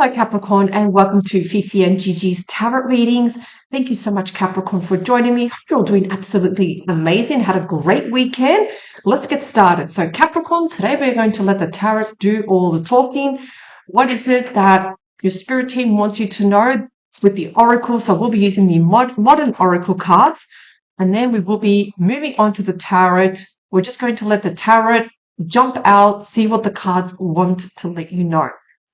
Hello Capricorn, and welcome to Fifi and Gigi's tarot readings. Thank you so much Capricorn for joining me. Hope you're all doing absolutely amazing. Had a great weekend. Let's get started. So Capricorn, today we're going to let the tarot do all the talking. What is it that your spirit team wants you to know with the oracle? So we'll be using the modern oracle cards, and then we will be moving on to the tarot. We're just going to let the tarot jump out, see what the cards want to let you know.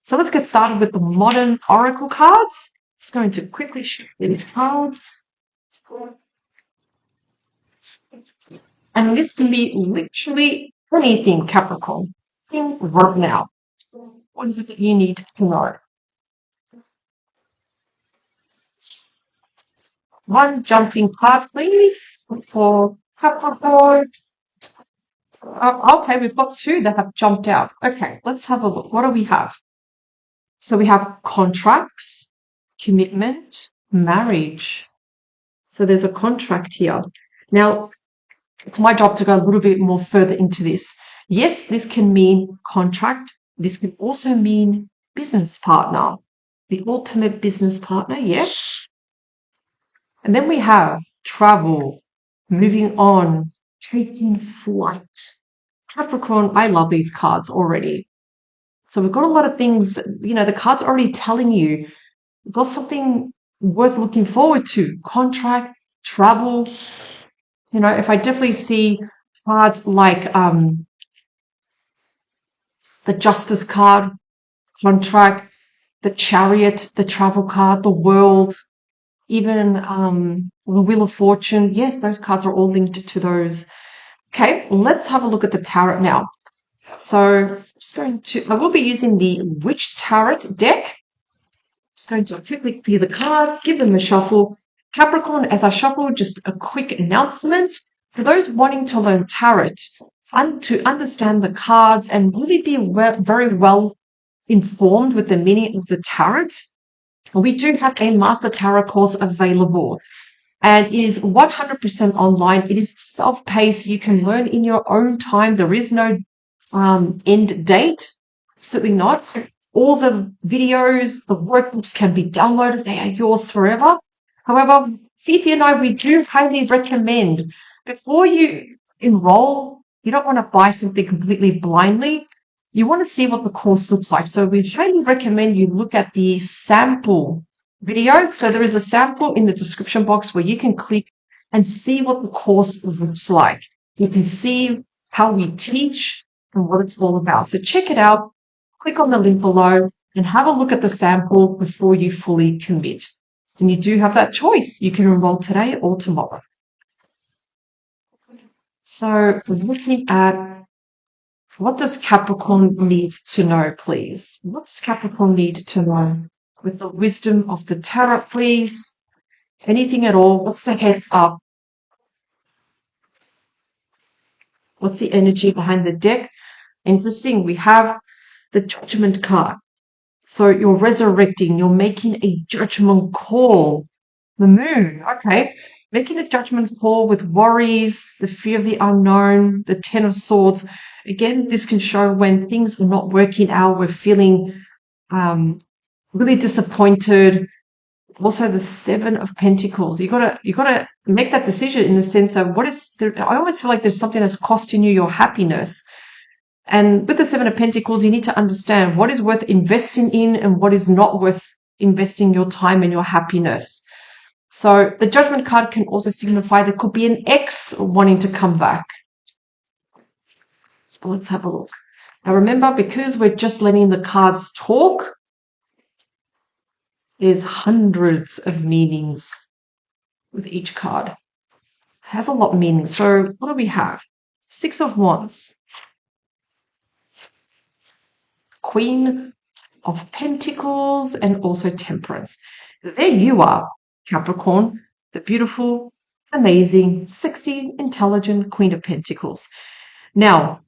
So let's get started with the modern oracle cards. Just going to quickly show you the cards. And this can be literally anything, Capricorn. Right now. What is it that you need to know? One jumping card, please, for Capricorn. Okay, we've got two that have jumped out. Okay, let's have a look. What do we have? So we have contracts, commitment, marriage. So there's a contract here. Now, it's my job to go a little bit more further into this. Yes, this can mean contract. This can also mean business partner, the ultimate business partner, yes. And then we have travel, moving on, taking flight. Capricorn, I love these cards already. So we've got a lot of things, the card's already telling you we've got something worth looking forward to. Contract, travel. If I definitely see cards like the Justice card, contract, the Chariot, the Travel card, the World, even the Wheel of Fortune. Yes, those cards are all linked to those. Okay, let's have a look at the tarot now. So I will be using the Witch Tarot deck. Just going to quickly clear the cards, give them a shuffle. Capricorn, as I shuffle, just a quick announcement. For those wanting to learn tarot, to understand the cards and really be very well informed with the meaning of the tarot, we do have a Master Tarot course available. And it is 100% online. It is self-paced. You can learn in your own time. There is no end date. Absolutely not. All the videos, the workbooks can be downloaded. They are yours forever. However, Fifi and I, we do highly recommend before you enroll, you don't want to buy something completely blindly. You want to see what the course looks like. So we highly recommend you look at the sample video. So there is a sample in the description box where you can click and see what the course looks like. You can see how we teach and what it's all about. So check it out, click on the link below and have a look at the sample before you fully commit. And you do have that choice. You can enroll today or tomorrow. So looking at what does Capricorn need to know, please? What does Capricorn need to know? With the wisdom of the tarot, please. Anything at all. What's the heads up? What's the energy behind the deck? Interesting. We have the Judgment card. So you're resurrecting. You're making a judgment call. The Moon. Okay. Making a judgment call with worries, the fear of the unknown, the Ten of Swords. Again, this can show when things are not working out. We're feeling really disappointed. Also, the Seven of Pentacles. You gotta make that decision in the sense of I always feel like there's something that's costing you your happiness. And with the Seven of Pentacles, you need to understand what is worth investing in and what is not worth investing your time and your happiness. So the Judgment card can also signify there could be an ex wanting to come back. Let's have a look. Now remember, because we're just letting the cards talk, there's hundreds of meanings with each card. It has a lot of meaning. So what do we have? Six of Wands. Queen of Pentacles and also Temperance. There you are, Capricorn, the beautiful, amazing, sexy, intelligent Queen of Pentacles. Now,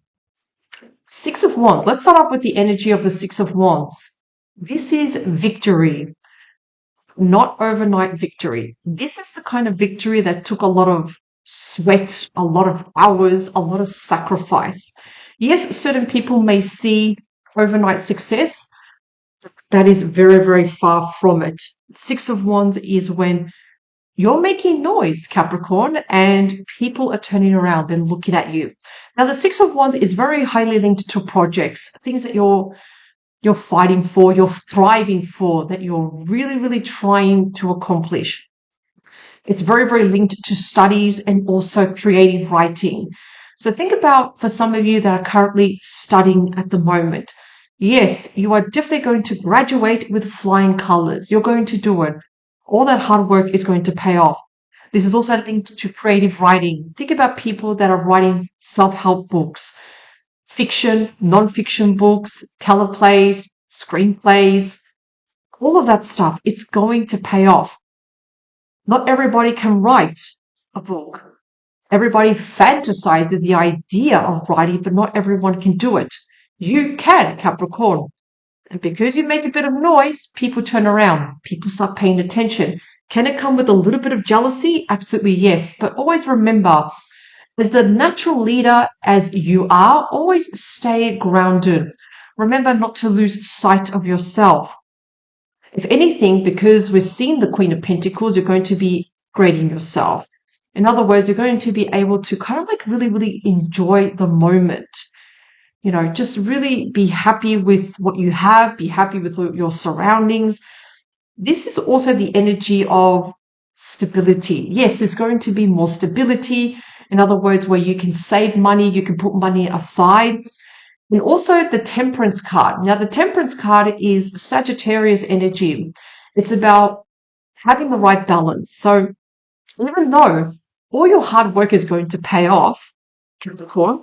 Six of Wands. Let's start off with the energy of the Six of Wands. This is victory, not overnight victory. This is the kind of victory that took a lot of sweat, a lot of hours, a lot of sacrifice. Yes, certain people may see overnight success. That is very, very far from it. Six of Wands is when you're making noise, Capricorn, and people are turning around and looking at you. Now, the Six of Wands is very highly linked to projects, things that you're fighting for, you're thriving for, that you're really, really trying to accomplish. It's very, very linked to studies and also creative writing. So think about, for some of you that are currently studying at the moment, yes, you are definitely going to graduate with flying colors. You're going to do it. All that hard work is going to pay off. This is also linked to creative writing. Think about people that are writing self-help books, fiction, non-fiction books, teleplays, screenplays, all of that stuff. It's going to pay off. Not everybody can write a book. Everybody fantasizes the idea of writing, but not everyone can do it. You can, Capricorn. And because you make a bit of noise, people turn around. People start paying attention. Can it come with a little bit of jealousy? Absolutely yes. But always remember, as the natural leader as you are, always stay grounded. Remember not to lose sight of yourself. If anything, because we're seeing the Queen of Pentacles, you're going to be grading yourself. In other words, you're going to be able to kind of like really, really enjoy the moment. You know, just really be happy with what you have, be happy with your surroundings. This is also the energy of stability. Yes, there's going to be more stability. In other words, where you can save money, you can put money aside. And also the Temperance card. Now, the Temperance card is Sagittarius energy. It's about having the right balance. So even though all your hard work is going to pay off, Capricorn,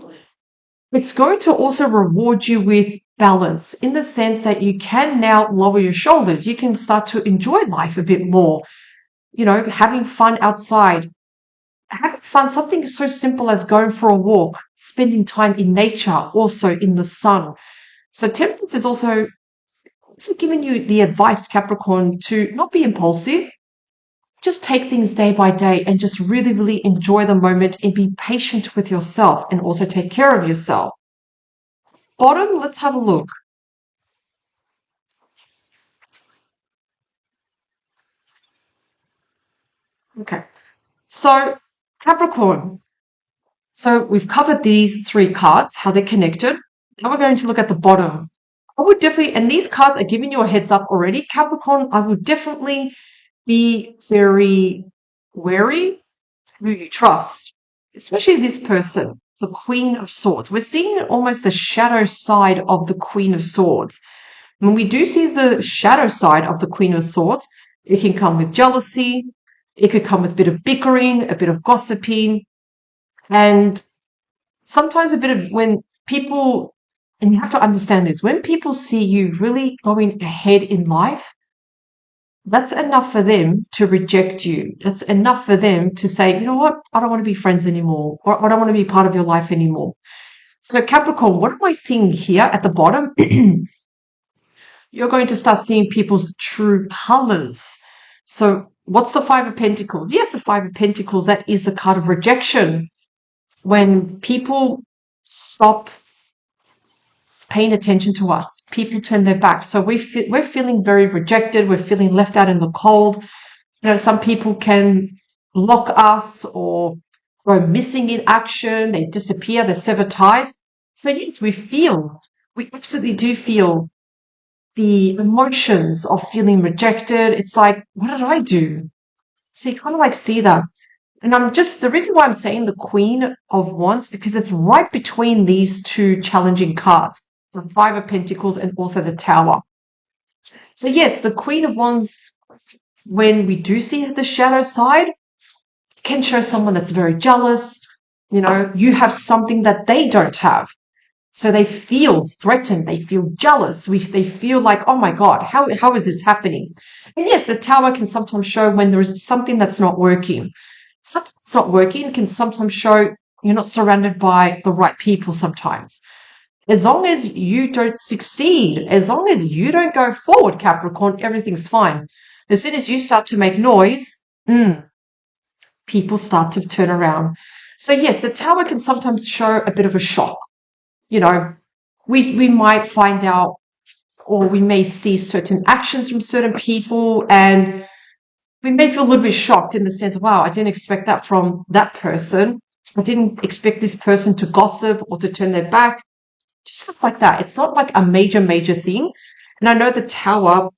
it's going to also reward you with balance in the sense that you can now lower your shoulders. You can start to enjoy life a bit more, you know, having fun outside. Having fun, something so simple as going for a walk, spending time in nature, also in the sun. So Temperance is also giving you the advice, Capricorn, to not be impulsive. Just take things day by day and just really, really enjoy the moment and be patient with yourself and also take care of yourself. Bottom, let's have a look. Okay. So Capricorn. So we've covered these three cards, how they're connected. Now we're going to look at the bottom. I would definitely, and these cards are giving you a heads up already, Capricorn, I would definitely be very wary who you trust, especially this person, the Queen of Swords. We're seeing almost the shadow side of the Queen of Swords. When we do see the shadow side of the Queen of Swords, it can come with jealousy, it could come with a bit of bickering, a bit of gossiping, and sometimes a bit of when people, and you have to understand this, when people see you really going ahead in life, that's enough for them to reject you. That's enough for them to say, you know what, I don't want to be friends anymore, or I don't want to be part of your life anymore. So Capricorn, what am I seeing here at the bottom? You're going to start seeing people's true colors. So what's the Five of Pentacles? Yes, the Five of Pentacles, that is the card of rejection. When people stop paying attention to us, people turn their back. So we're feeling very rejected. We're feeling left out in the cold. You know, some people can block us or go missing in action. They disappear. They sever ties. So yes, we absolutely do feel the emotions of feeling rejected. It's like, what did I do? So you kind of like see that. And the reason why I'm saying the Queen of Wands, because it's right between these two challenging cards, the Five of Pentacles and also the Tower. So yes, the Queen of Wands, when we do see the shadow side, can show someone that's very jealous. You know, you have something that they don't have. So they feel threatened. They feel jealous. They feel like, oh my God, how is this happening? And yes, the Tower can sometimes show when there is something that's not working. Something that's not working can sometimes show you're not surrounded by the right people sometimes. As long as you don't succeed, as long as you don't go forward, Capricorn, everything's fine. As soon as you start to make noise, people start to turn around. So yes, the Tower can sometimes show a bit of a shock. You know, we might find out or we may see certain actions from certain people, and we may feel a little bit shocked in the sense, wow, I didn't expect that from that person. I didn't expect this person to gossip or to turn their back. Just stuff like that. It's not like a major, major thing. And I know the Tower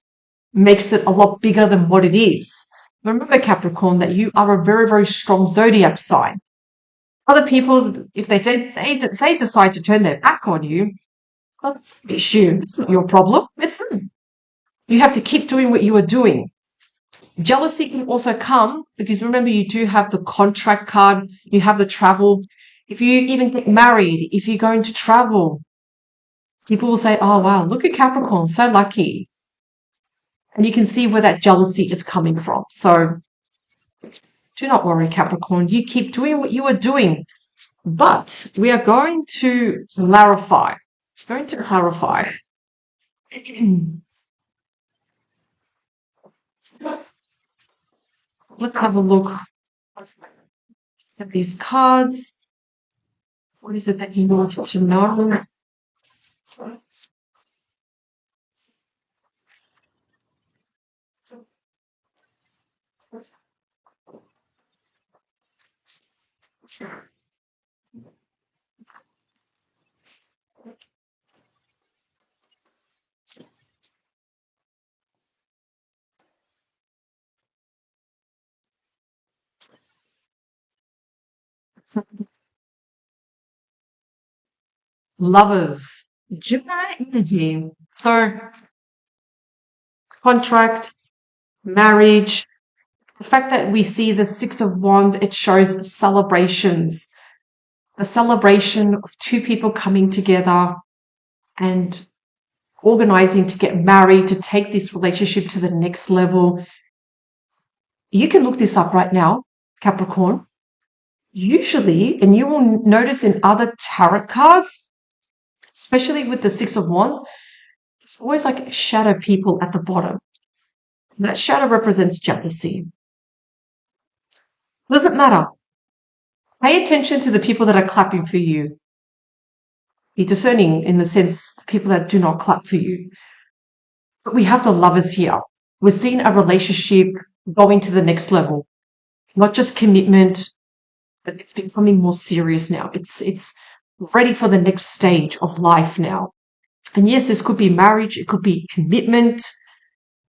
makes it a lot bigger than what it is. Remember, Capricorn, that you are a very, very strong zodiac sign. Other people, if they decide to turn their back on you, well, that's an issue. It's not your problem. It's them. You have to keep doing what you are doing. Jealousy can also come because remember, you do have the contract card, you have the travel. If you even get married, if you're going to travel, people will say, oh, wow, look at Capricorn, so lucky. And you can see where that jealousy is coming from. So do not worry, Capricorn. You keep doing what you are doing. But we are going to clarify. Let's have a look at these cards. What is it that you wanted to know? Lovers, Gemini energy. So, contract, marriage. The fact that we see the Six of Wands, it shows celebrations. A celebration of two people coming together and organizing to get married, to take this relationship to the next level. You can look this up right now, Capricorn. Usually, and you will notice in other tarot cards, especially with the Six of Wands, it's always like shadow people at the bottom. That shadow represents jealousy. Doesn't matter. Pay attention to the people that are clapping for you. Be discerning in the sense people that do not clap for you. But we have the lovers here. We're seeing a relationship going to the next level. Not just commitment, but it's becoming more serious now. It's ready for the next stage of life now. And yes, this could be marriage, it could be commitment,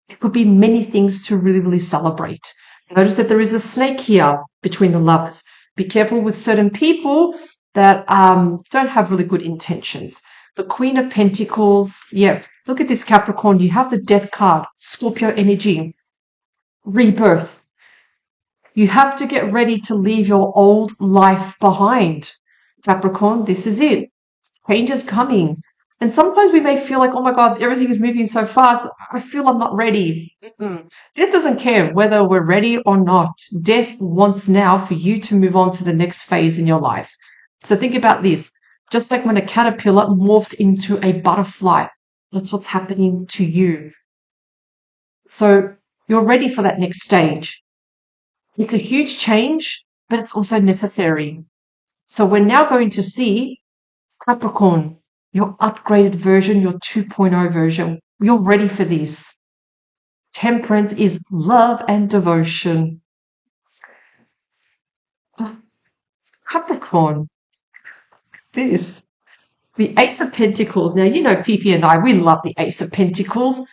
it could be many things to really, really celebrate. Notice that there is a snake here between the lovers. Be careful with certain people that don't have really good intentions. The Queen of Pentacles, yeah, look at this, Capricorn. You have the Death card, Scorpio energy, rebirth. You have to get ready to leave your old life behind. Capricorn, this is it. Change is coming. And sometimes we may feel like, oh my God, everything is moving so fast. I feel I'm not ready. Death doesn't care whether we're ready or not. Death wants now for you to move on to the next phase in your life. So think about this. Just like when a caterpillar morphs into a butterfly, that's what's happening to you. So you're ready for that next stage. It's a huge change, but it's also necessary. So we're now going to see Capricorn, your upgraded version, your 2.0 version. You're ready for this. Temperance is love and devotion. Capricorn, this. The Ace of Pentacles. Now, you know, Fifi and I, we love the Ace of Pentacles.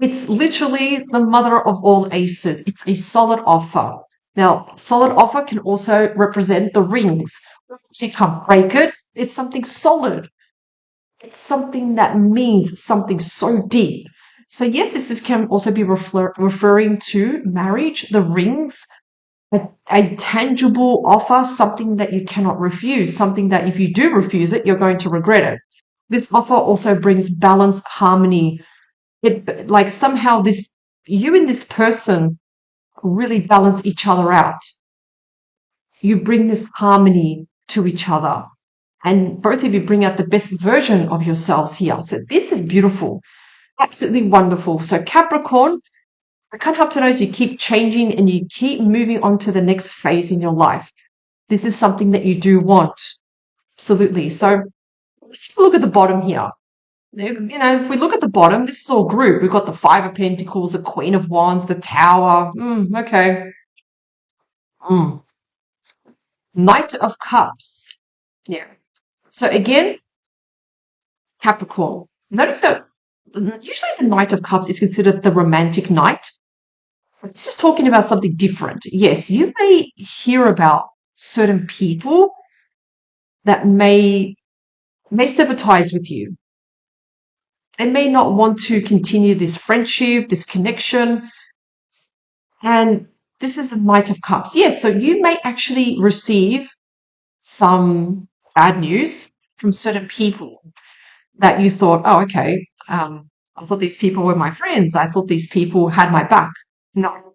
It's literally the mother of all aces. It's a solid offer. Now, solid offer can also represent the rings. You can't break it. It's something solid. It's something that means something so deep. So yes, this can also be referring to marriage, the rings, a tangible offer, something that you cannot refuse, something that if you do refuse it, you're going to regret it. This offer also brings balance, harmony. Like somehow you and this person really balance each other out. You bring this harmony to each other. And both of you bring out the best version of yourselves here. So this is beautiful. Absolutely wonderful. So Capricorn, I can't help to notice you keep changing and you keep moving on to the next phase in your life. This is something that you do want. Absolutely. So let's look at the bottom here. If we look at the bottom, this is all group. We've got the Five of Pentacles, the Queen of Wands, the Tower. Okay. Knight of Cups. Yeah. So again, Capricorn. Notice that usually the Knight of Cups is considered the romantic knight. It's just talking about something different. Yes, you may hear about certain people that may sever ties with you. They may not want to continue this friendship, this connection. And this is the Knight of Cups. Yes, so you may actually receive some bad news from certain people that you thought, oh, okay, I thought these people were my friends. I thought these people had my back. No.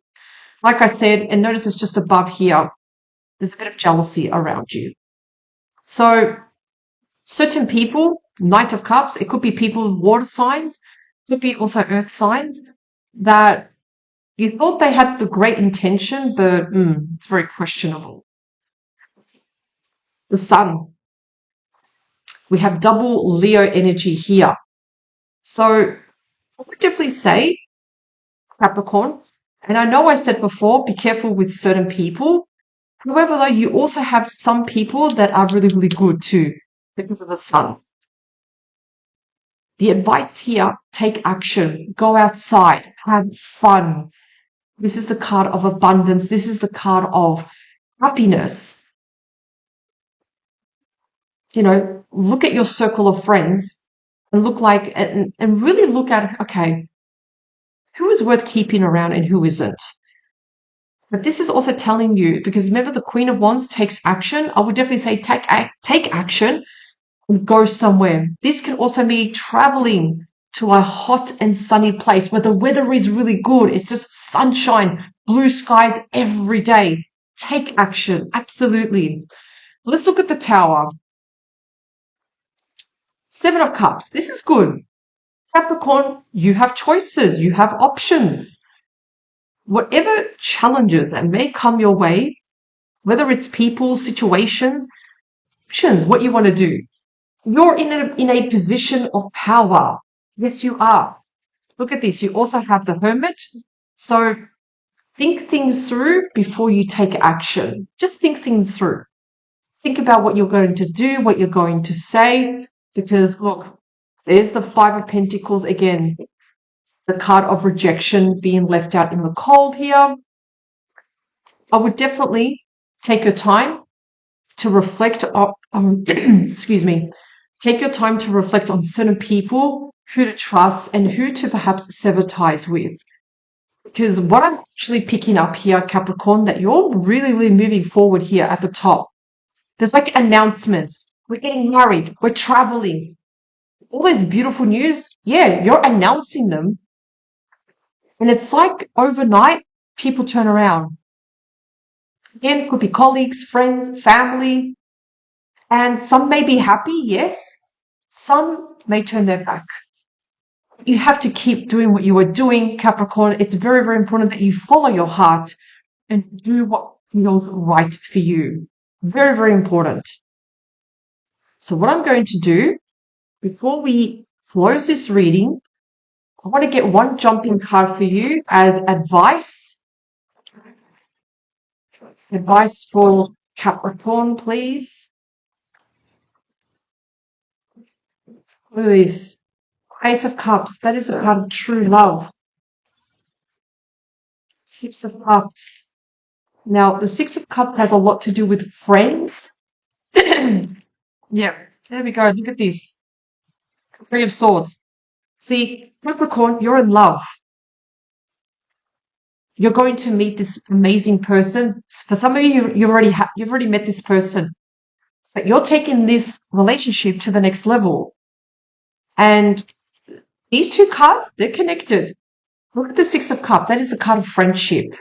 Like I said, and notice it's just above here, there's a bit of jealousy around you. So certain people, Knight of Cups, it could be people with water signs, could be also earth signs, that you thought they had the great intention, but it's very questionable. The Sun. We have double Leo energy here. So I would definitely say, Capricorn, and I know I said before, be careful with certain people. However, though, you also have some people that are really, really good too because of the Sun. The advice here, take action, go outside, have fun. This is the card of abundance. This is the card of happiness. Look at your circle of friends and and really look at, okay, who is worth keeping around and who isn't. But this is also telling you, because remember the Queen of Wands takes action. I would definitely say take action and go somewhere. This can also be traveling to a hot and sunny place where the weather is really good. It's just sunshine, blue skies every day. Take action. Absolutely. Let's look at the Tower. Seven of Cups. This is good. Capricorn, you have choices. You have options. Whatever challenges that may come your way, whether it's people, situations, options, what you want to do. You're in a position of power. Yes, you are. Look at this. You also have the Hermit. So think things through before you take action. Just think things through. Think about what you're going to do, what you're going to say, because look, there's the Five of Pentacles again, the card of rejection, being left out in the cold here. I would definitely take your time to reflect on, excuse me, take your time to reflect on certain people, who to trust and who to perhaps sever ties with. Because what I'm actually picking up here, Capricorn, that you're really, really moving forward here at the top. There's like announcements. We're getting married. We're traveling. All those beautiful news. Yeah, you're announcing them. And it's like overnight, people turn around. Again, it could be colleagues, friends, family. And some may be happy, yes. Some may turn their back. You have to keep doing what you are doing, Capricorn. It's very, very important that you follow your heart and do what feels right for you. Very, very important. So what I'm going to do, before we close this reading, I want to get one jumping card for you as advice. Advice for Capricorn, please. Look at this. Ace of Cups. That is a card of true love. Six of Cups. Now, the Six of Cups has a lot to do with friends. Yeah, there we go. Look at this. Three of Swords. See, Capricorn, you're in love. You're going to meet this amazing person. For some of you, you've already met this person, but you're taking this relationship to the next level. And these two cards, they're connected. Look at the Six of Cups. That is a card of friendship.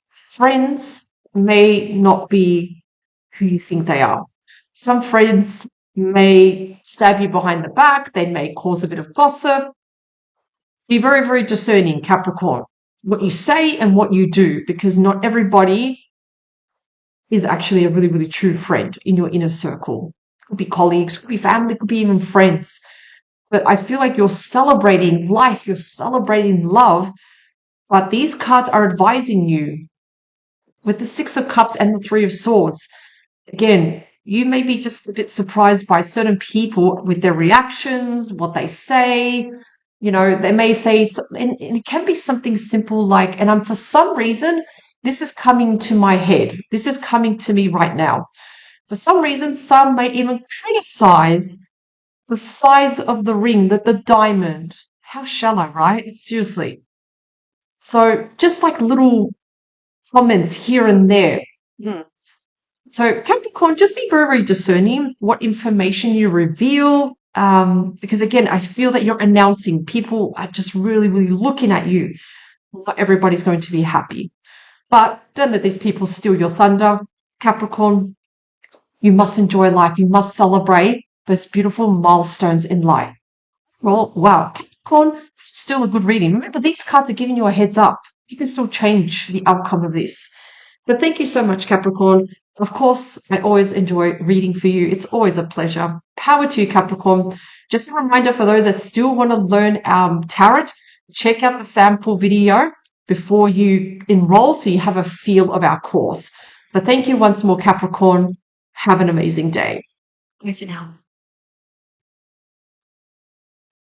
Friends may not be who you think they are. Some friends may stab you behind the back. They may cause a bit of gossip. Be very, very discerning, Capricorn, what you say and what you do, because not everybody is actually a really, really true friend in your inner circle. Could be colleagues, could be family, could be even friends. but I feel like you're celebrating life, you're celebrating love, but these cards are advising you with the Six of Cups and the Three of Swords. Again, you may be just a bit surprised by certain people with their reactions, what they say. You know, they may say, and it can be something simple like, and for some reason, this is coming to my head. This is coming to me right now. For some reason, some may even criticize the size of the ring, the diamond. How shallow, right? Seriously. So just like little comments here and there. So Capricorn, just be very, very discerning what information you reveal. Because again, I feel that you're announcing people are just really, really looking at you. Not everybody's going to be happy. But don't let these people steal your thunder. Capricorn, you must enjoy life. You must celebrate those beautiful milestones in life. Well, wow. Capricorn, still a good reading. Remember, these cards are giving you a heads up. You can still change the outcome of this. But thank you so much, Capricorn. Of course, I always enjoy reading for you. It's always a pleasure. Power to you, Capricorn. Just a reminder for those that still want to learn tarot, check out the sample video before you enroll so you have a feel of our course. But thank you once more, Capricorn. Have an amazing day. Bye for now.